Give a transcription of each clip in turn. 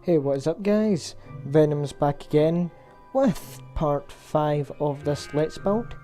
Hey, what is up guys? Venom's back again with part 5 of this Let's Build.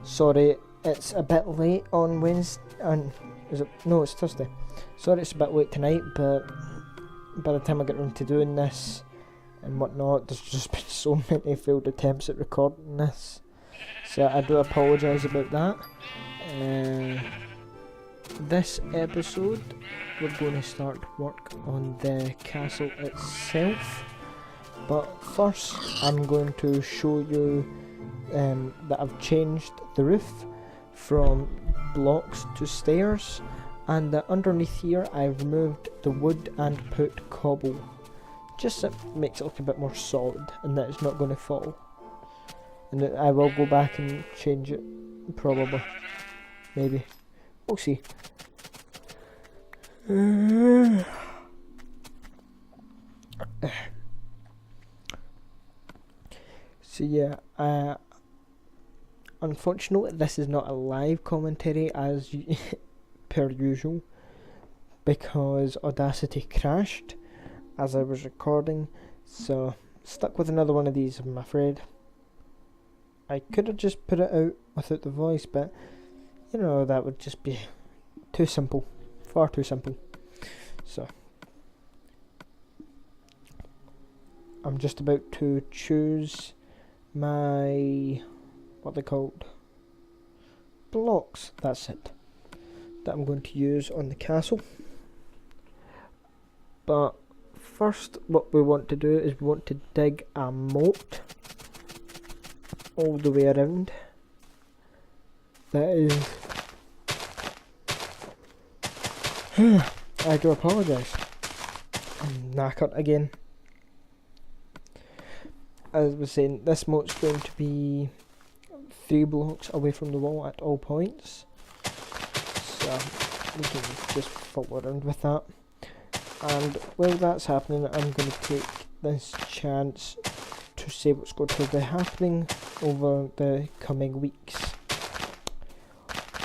Sorry, it's a bit late on Wednesday, no, it's Thursday. Sorry it's a bit late tonight, but by the time I get around to doing this and whatnot, there's just been so many failed attempts at recording this. So I do apologise about that. This episode we're going to start work on the castle itself, but first I'm going to show you that I've changed the roof from blocks to stairs, and that underneath here I've removed the wood and put cobble, just so it makes it look a bit more solid and that it's not going to fall. And I will go back and change it, probably, maybe, we'll see. So yeah, unfortunately this is not a live commentary as per usual, because Audacity crashed as I was recording, so stuck with another one of these, I'm afraid. I could have just put it out without the voice, but you know, that would just be too simple. Far too simple. So I'm just about to choose my, what they called, blocks, that's it, that I'm going to use on the castle. But first what we want to do is we want to dig a moat all the way around. That is I do apologise. I'm knackered again. As I was saying, this moat's going to be 3 blocks away from the wall at all points, so we can just follow around with that. And while that's happening, I'm going to take this chance to say what's going to be happening over the coming weeks.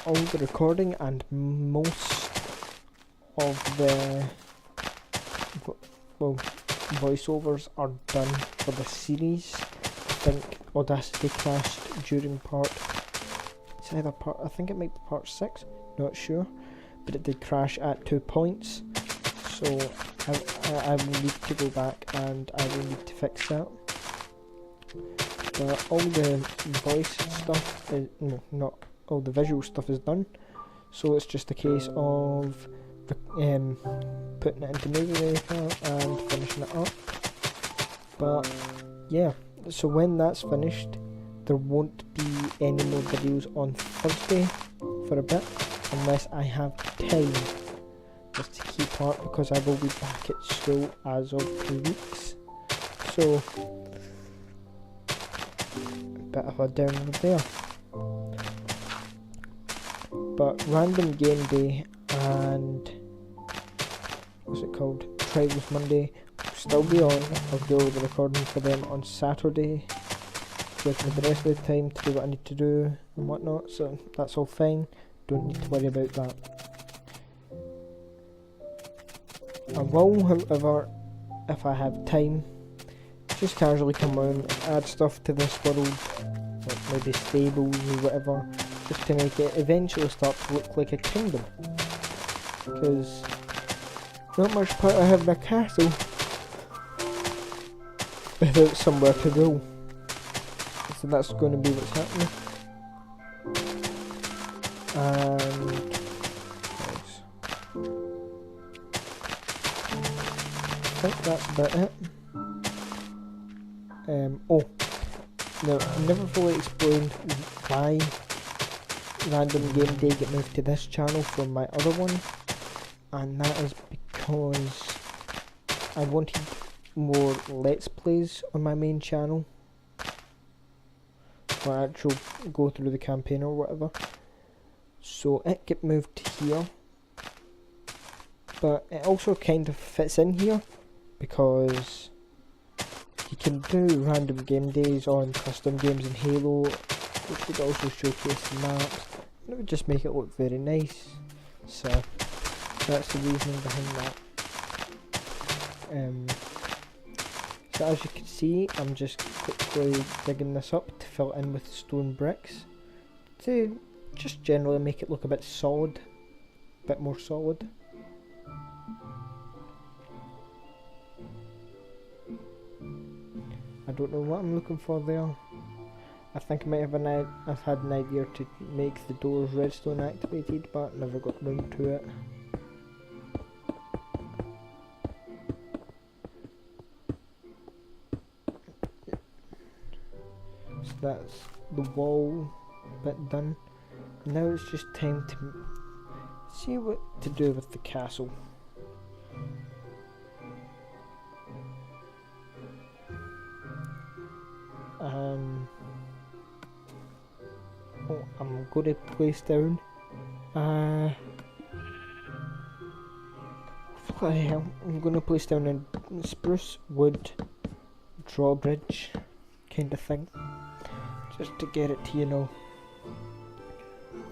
All the recording and most of the voiceovers are done for the series. I think Audacity crashed during it's either I think it might be part 6, not sure, but it did crash at 2 points, so I will need to go back and I will need to fix that. But all the voice stuff is, no, not all the visual stuff is done, so it's just a case of putting it into Movie Maker and finishing it up. But yeah, so when that's finished, there won't be any more videos on Thursday for a bit, unless I have time, just to keep up, because I will be back at school as of 2 weeks. So a bit of a downer there. But Random Game Day and what's it called, Trials Monday will still be on. I'll do all the recording for them on Saturday, give me the rest of the time to do what I need to do and whatnot, so that's all fine, don't need to worry about that. I will, however, if I have time, just casually come on and add stuff to this world, like maybe stables or whatever, just to make it eventually start to look like a kingdom, because not much point I have my castle without somewhere to go. So that's going to be what's happening. And I think that's about it. Now I've never fully explained why Random Game Day get moved to this channel from my other one, and that is because I wanted more Let's Plays on my main channel, or actual go through the campaign or whatever, so it get moved to here. But it also kind of fits in here, because you can do Random Game Days on custom games in Halo, which would also showcase the maps, and it would just make it look very nice. So that's the reasoning behind that. Um, so as you can see, I'm just quickly digging this up to fill it in with stone bricks to just generally make it look a bit solid, a bit more solid. I don't know what I'm looking for there. I think I might have I've had an idea to make the doors redstone activated, but never got round to it. So that's the wall bit done. Now it's just time to see what to do with the castle. Oh, I'm going to place down. What the hell? I'm going to place down a spruce wood drawbridge kind of thing, just to get it to, you know,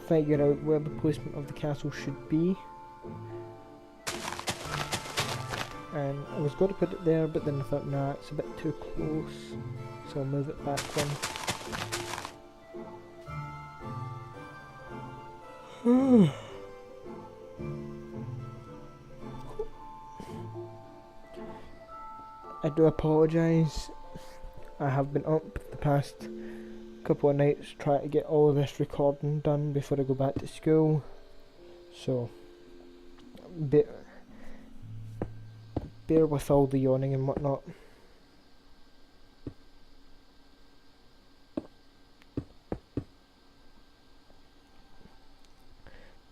figure out where the placement of the castle should be. And I was going to put it there, but then I thought, nah, it's a bit too close, so I'll move it back one. I do apologise. I have been up the past couple of nights trying to get all of this recording done before I go back to school. So, bear with all the yawning and whatnot.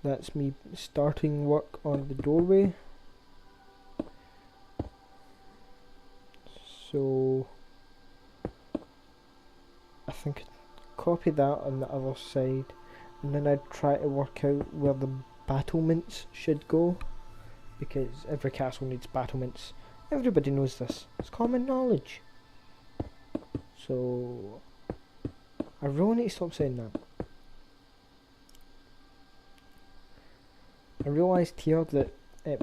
That's me starting work on the doorway. So I think I'd copy that on the other side, and then I'd try to work out where the battlements should go, because every castle needs battlements. Everybody knows this. It's common knowledge. So I really need to stop saying that. I realised here that it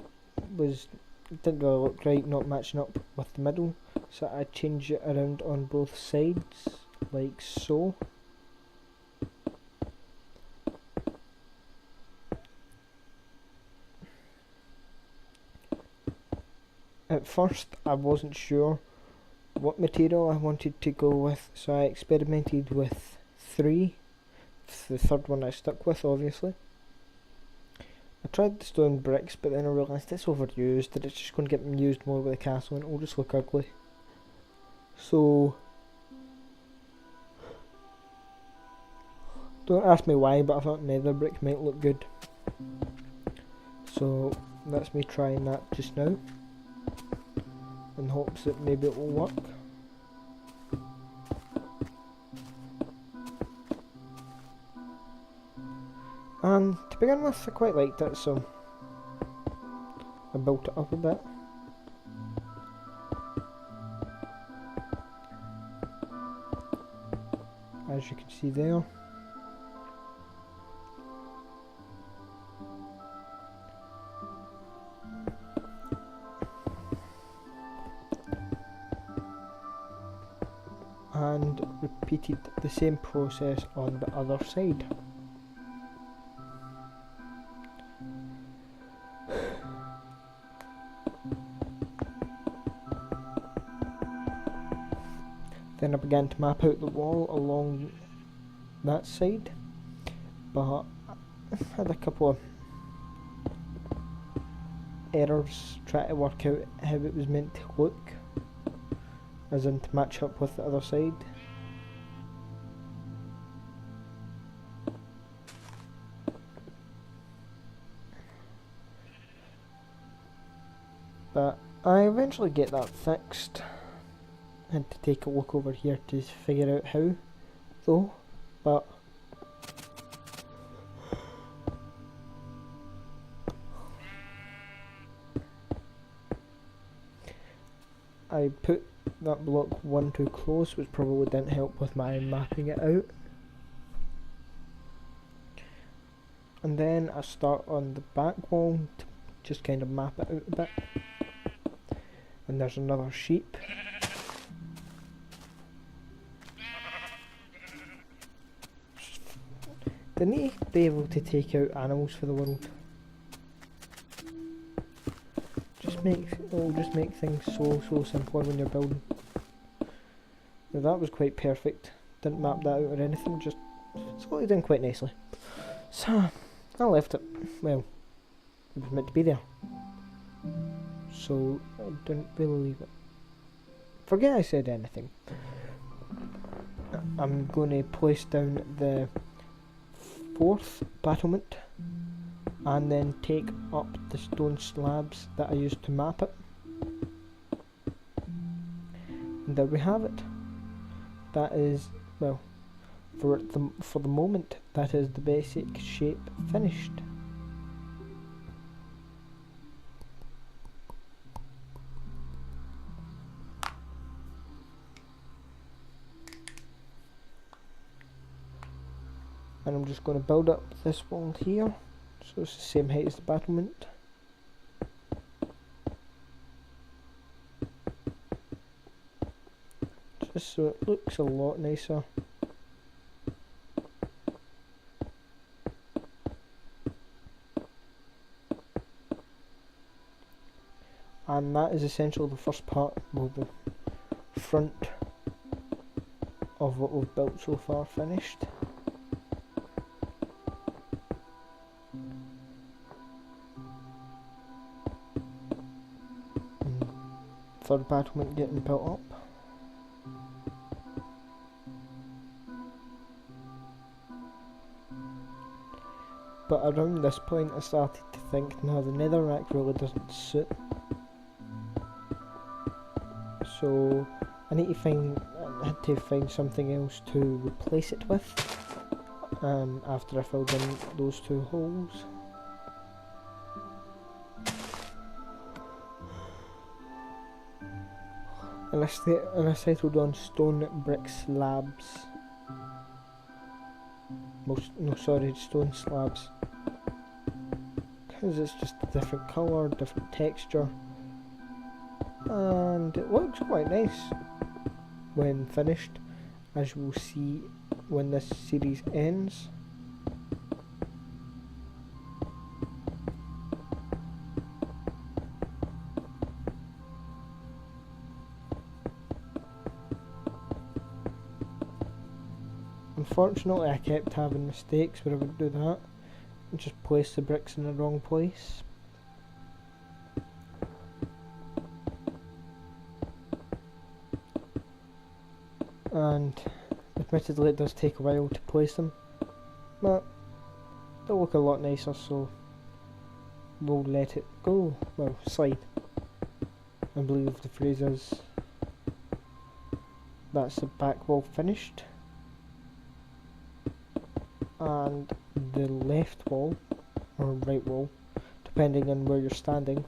didn't really look right, not matching up with the middle, so I changed it around on both sides, like so. At first I wasn't sure what material I wanted to go with, so I experimented with 3. The third one I stuck with, obviously. I tried the stone bricks, but then I realised it's overused, that it's just going to get used more with the castle and it'll just look ugly. So, don't ask me why, but I thought nether brick might look good. So, that's me trying that just now, in hopes that maybe it will work. And to begin with, I quite liked it, so I built it up a bit. As you can see there. And repeated the same process on the other side. Then I began to map out the wall along that side, but I had a couple of errors trying to work out how it was meant to look, as in to match up with the other side. But I eventually get that fixed. Had to take a look over here to figure out how, though, but I put that block one too close, which probably didn't help with my mapping it out. And then I start on the back wall to just kind of map it out a bit. And there's another sheep. They need to be able to take out animals for the world. It'll just make things so simpler when you're building. Now that was quite perfect. Didn't map that out or anything, just slotted in quite nicely. So I left it. Well, it was meant to be there. So I didn't really leave it. Forget I said anything. I'm going to place down the 4th battlement and then take up the stone slabs that I used to map it. And there we have it. That is, well, for the moment, that is the basic shape finished. And I'm just going to build up this wall here, so it's the same height as the battlement. Just so it looks a lot nicer. And that is essentially the first part, well, the front of what we've built so far finished. Third battlement getting built up. But around this point I started to think, no, the netherrack really doesn't suit. So I had to find something else to replace it with after I filled in those 2 holes. And I settled on stone brick slabs. Stone slabs. Because it's just a different colour, different texture. And it looks quite nice when finished, as you will see when this series ends. Unfortunately, I kept having mistakes where I would do that and just place the bricks in the wrong place. And admittedly it does take a while to place them, but they'll look a lot nicer, so we'll let it go. Well, slide. I believe the phrase is. That's the back wall finished. And the left wall, or right wall, depending on where you're standing.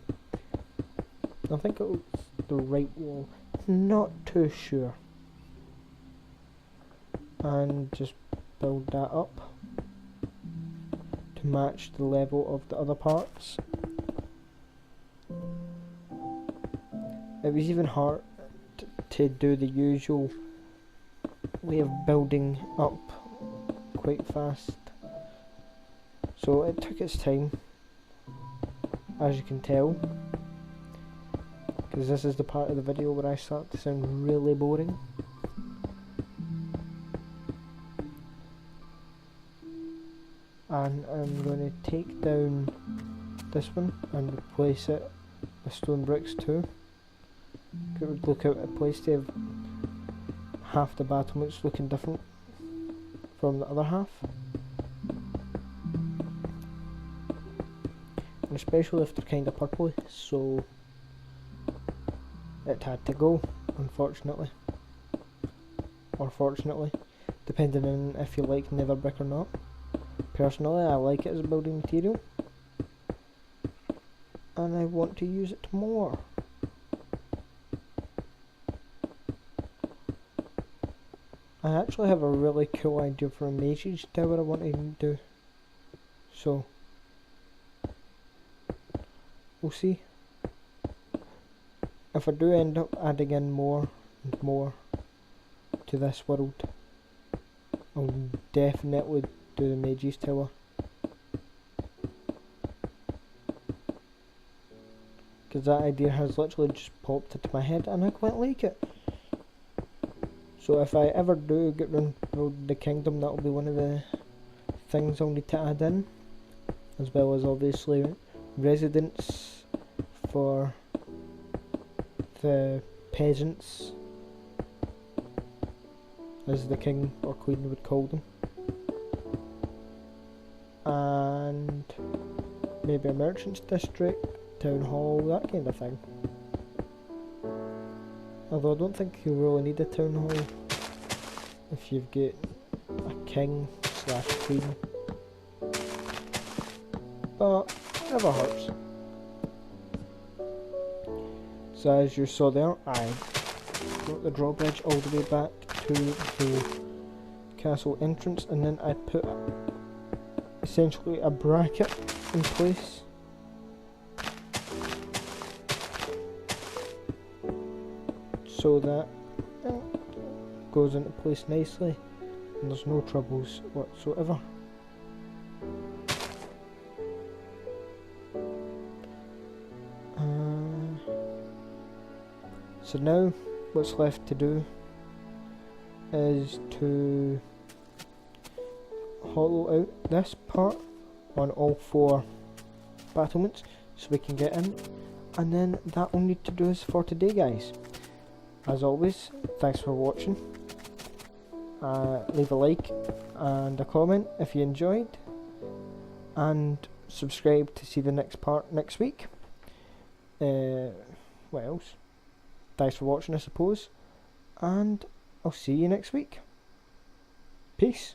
I think it was the right wall, not too sure. And just build that up to match the level of the other parts. It was even hard to do the usual way of building up quite fast, so it took its time, as you can tell, because this is the part of the video where I start to sound really boring. And I'm going to take down this one and replace it with stone bricks too. It would look out of place to have half the battlements looking different from the other half, and especially if they're kind of purpley, so it had to go, unfortunately, or fortunately, depending on if you like nether brick or not. Personally, I like it as a building material, and I want to use it more. I actually have a really cool idea for a mage's tower I want to do, so we'll see. if I do end up adding in more and more to this world, I'll definitely do the Mages Tower. Because that idea has literally just popped into my head and I quite like it. So if I ever do get round the kingdom, that'll be one of the things I'll need to add in. As well as obviously residence for the peasants, as the king or queen would call them. And maybe a merchant's district, town hall, that kind of thing. Although I don't think you really need a town hall if you've got a king slash queen. But never hurts. So as you saw there, I brought the drawbridge all the way back to the castle entrance, and then I put essentially a bracket in place. So that it goes into place nicely and there's no troubles whatsoever. So now what's left to do is to hollow out this part on all 4 battlements so we can get in, and then that all need to do is for today, guys. As always, thanks for watching. Leave a like and a comment if you enjoyed, and subscribe to see the next part next week. What else? Thanks for watching, I suppose, and I'll see you next week. Peace.